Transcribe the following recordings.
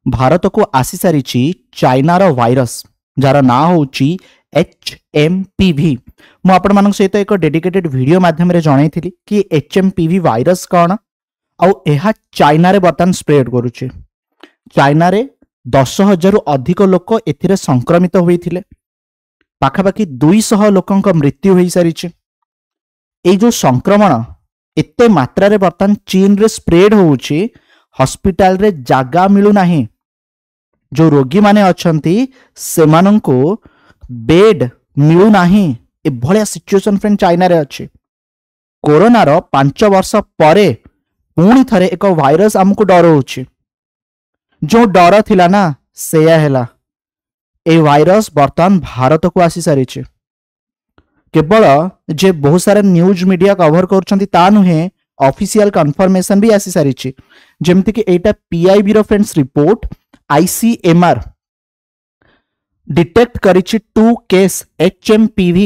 भारत को आसी सारी चाइनार वायरस जार ना हूँ HMPV। मुझे सहित एक डेडिकेटेड वीडियो माध्यम जनई कि HMPV वायरस कौन आउ चाइना रे बर्तमान स्प्रेड करुचे। चाइना रे 10,000 अधिक लोक एथिरे संक्रमित होइथिले। पाखापाखि 200 लोकंक मृत्यु हो सारी। जो संक्रमण एते मात्रा रे बर्तमान चीन रे स्प्रेड होउची, हॉस्पिटल रे जागा मिलू नाही। जो रोगी माने अछंती सेमानंको बेड मिलू नाही। ए भलिया सिचुएशन फ्रेंड चाइना रे अछि। कोरोना रो 5 वर्ष परे पुणी थरे एक वायरस हमको डर होउची। जो डर थिला ना सेया हेला। ए वायरस बर्तमान भारत को आसी सारी। केवल जे बहुत सारे न्यूज मीडिया कवर करछंती ता नुहे, ऑफिशियल कंफर्मेशन भी आसी सारी। जेमति कि एटा पीआईबी रो फ्रेंड्स रिपोर्ट ICMR डिटेक्ट करिछि 2 केस HMPV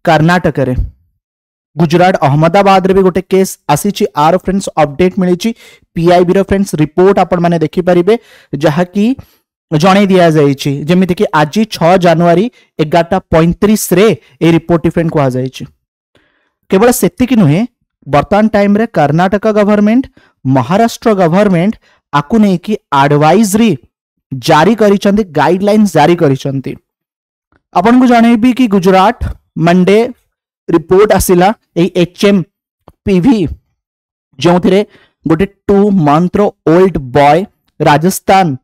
कर्नाटक रे। गुजरात अहमदाबाद रे भी गोटे केस आसी। आर फ्रेंड्स अपडेट मिली पीआईबी रो फ्रेंड्स रिपोर्ट आपण माने देखि परिबे, जहा कि जणे दिया जाइछि। जेमिति कि आज 6 जनवरी 11:35 रे ए रिपोर्ट डिफेंड को जाइछि। केवल सेति कि नुहे, वर्तमान टाइम रे कर्नाटक गवर्नमेंट, महाराष्ट्र गवर्नमेंट आकु नै कि एडवाइजरी जारी करिसंती, गाइडलाइंस जारी करिसंती। आपन को जणेबी कि गुजरात मंडे रिपोर्ट आसिला ए HMPV जो थिरे गोटे 2 मंथ रो ओल्ड बॉय राजस्थान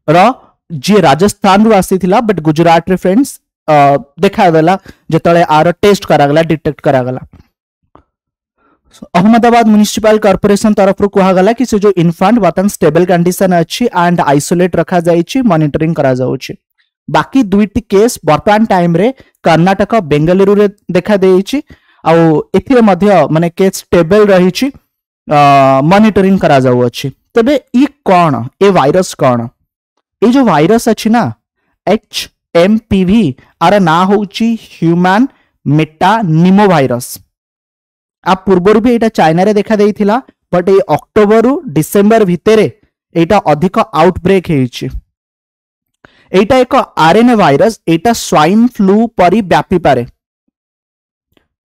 रो, जे राजस्थान रु आसीथिला बट गुजरात रे फ्रेंड्स देखा गला जेतले आर टेस्ट करा गला, डिटेक्ट करा गला। अहमदाबाद म्युनिसिपल कॉर्पोरेशन तरफ रु कहा गला कि से जो इन्फांट बर्तमान स्टेबल कंडीशन अछि एंड आइसोलेट रखा जाइछि, मॉनिटरिंग करा जाउछि। बाकी दुईटी केस वर्तमान टाइम रे कर्नाटक बेंगलुरु रे देखा देइछि आउ एथिरे मध्य माने केस स्टेबल रहिछि, मॉनिटरिंग करा जाउ अछि। तबे ई कोन, ए वायरस कोन? ए जो वायरस अछि ना HMPV आर ना होउछि ह्यूमन मेटानिमो वायरस। आ पूर्वर भी एटा चाइना रे देखा देइथिला, बट ए अक्टोबर रु डिसेंबर भितरे एटा अधिक आउटब्रेक हेइछि। एटा एक आरएनए वायरस, एटा स्वाइन फ्लू परि व्यापी पारे।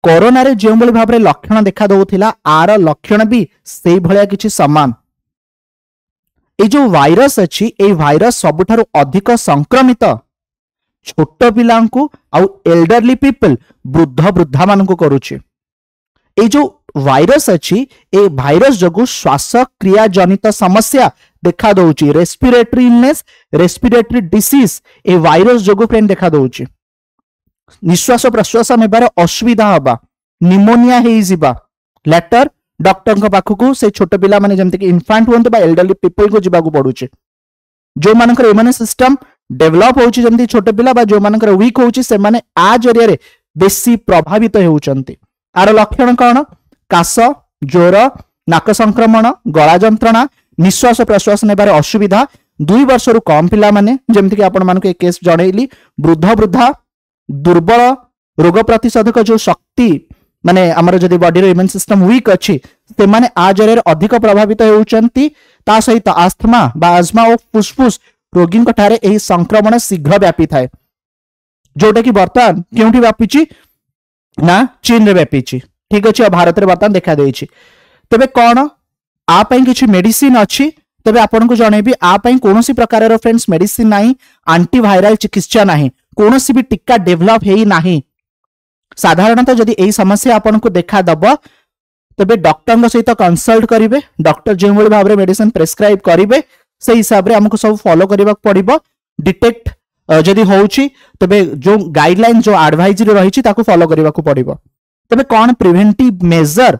कोरोना रे जे भली भाबरे लक्षण देखा दउथिला, आर लक्षण भी सेई भलिया किछि समान। ए जो वायरस अछि, ए वायरस सबुठारु अधिक संक्रमित छोट पिलांकु आउ एल्डरली पीपल, वृद्ध वृद्धा मानकु करूछि। ए जो वायरस अछि, ए वायरस जगु श्वासक्रिया जनित समस्या देखा दउछि। रेस्पिरेटरी इलनेस, रेस्पिरेटरी डिसीज ए वायरस जगु फ्रेंड देखा दउछि। निश्वास प्रश्वास नेबार असुविधा हबा, निमोनिया हेइ जिबा। लेटर डॉक्टर को पाखकु से छोट पिला माने जेमते कि इन्फांट होंते बा एल्डरली पीपल को जिबा को पडुछि। जो मानकर इम्यून सिस्टम डेवलप होउछि जेमते छोट पिला बा जो मानकर वीक होउछि, से माने आ जरिया रे बेसी प्रभावित हेउचंती। आर लक्षण कौन? काश, ज्वर, नाक संक्रमण, गला जंत्रणा, निश्वास प्रश्वास नेबार असुविधा। 2 वर्ष रु कम पिला माने जेमति कि आपण मानको ए केस जणैली, वृद्ध वृद्धा, दुर्बल, रोग प्रतिशोधक जो शक्ति माने हमर जदि बॉडी रो इम्यून सिस्टम वीक अछि, से माने आ जरे अधिक प्रभावित हेउचंती। ता सहित आस्थमा बा आजमा और फुसफुस रोगी को ठारे एही संक्रमण शीघ्र व्यापी थाए, जोटा कि वर्तमान केउठी व्यापीची ना चीन रे व्यापीची। ठीक अछि, भारत रे वर्तमान देखा देइछि। तबे कोन आ पई किछि मेडिसिन अछि? तबे आपन को जणेबी आ पई कोनोसी प्रकार रो फ्रेंड्स मेडिसिन नाही, एंटीवायरल चिकित्सा नाही, कोनोसी भी टीका डेवलप हेई नाही। साधारणतः जदि एही समस्या आपन को देखा दब, तबे डॉक्टर सहित कंसल्ट करिवे। डॉक्टर जे भली भाबरे मेडिसिन प्रेस्क्राइब करिवे, से हिसाब रे हमको सब फॉलो करबा पड़िबो। डिटेक्ट जदि होउची, तबे जो गाइडलाइन जो एडवाइजरी रहिछि ताकू फॉलो करबा को पड़िबो। तबे कोन प्रिवेंटिव मेजर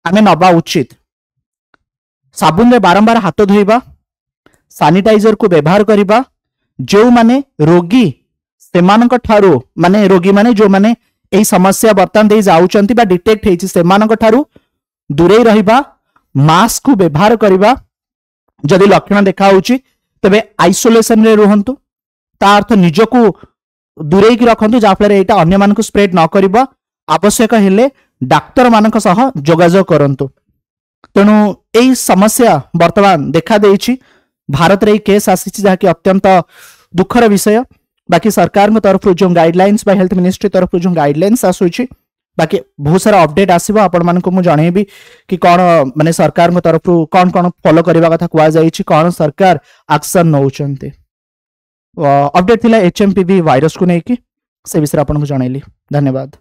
आमे नबा उचित? साबुन रे बारंबार हाथ धोइबा, सैनिटाइजर को व्यवहार करिबा। जो माने रोगी सेमानक ठारू, माने रोगी माने जो माने एही समस्या वर्तमान दे जाउचंती बा डिटेक्ट हेछि, सेमानक ठारू दूरे रहिबा। मास्क को व्यवहार करिबा। जदि लक्षण देखा होउची, तबे आइसोलेशन रे रहंतु। ता अर्थ निजको दूरे की रखंतु, जाफल एटा अन्य मानक स्प्रेड न करिबा। आवश्यक हेले डाक्तर मानक सह जोगाजोग करंतु। तेणु एही समस्या वर्तमान देखा देइछि। भारत रे केस आसी जहाँकि अत्यंत दुखर विषय बाकी सरकार तरफ जो गाइडलाइंस बा हेल्थ मिनिस्ट्री तरफ जो गाइडलाइंस आसूची बाकी बहुत सारा अपडेट आसीबो आपण मानको मु जणेबी कि कौन माने सरकार तरफ कौन कौन फॉलो करबा कथा कुआ जाईची कौन सरकार एक्शन नौचंते अपडेट थिला एचएमपीवी वायरस को नेकी से विषय आपन को जणैली धन्यवाद।